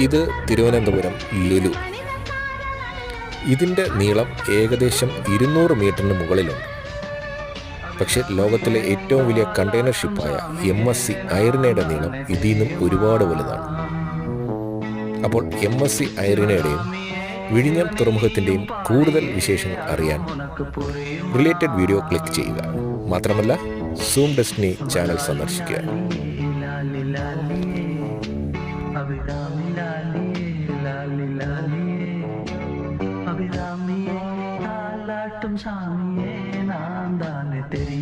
ഇത് തിരുവനന്തപുരം ലുലു. ഇതിൻ്റെ നീളം ഏകദേശം 200 മീറ്ററിന് മുകളിലുണ്ട്. പക്ഷേ ലോകത്തിലെ ഏറ്റവും വലിയ കണ്ടെയ്നർ ഷിപ്പായ MSC ഐറിനയുടെ നീളം ഇതിൽ നിന്നും ഒരുപാട് വലുതാണ്. അപ്പോൾ MSC ഐറിനയുടെയും വിഴിഞ്ഞം തുറമുഖത്തിൻ്റെയും കൂടുതൽ വിശേഷങ്ങൾ അറിയാൻ റിലേറ്റഡ് വീഡിയോ ക്ലിക്ക് ചെയ്യുക. മാത്രമല്ല സൂം ഡെസ്റ്റിനി ചാനൽ സന്ദർശിക്കുക. சாமியே நான் தானே தெரியும்.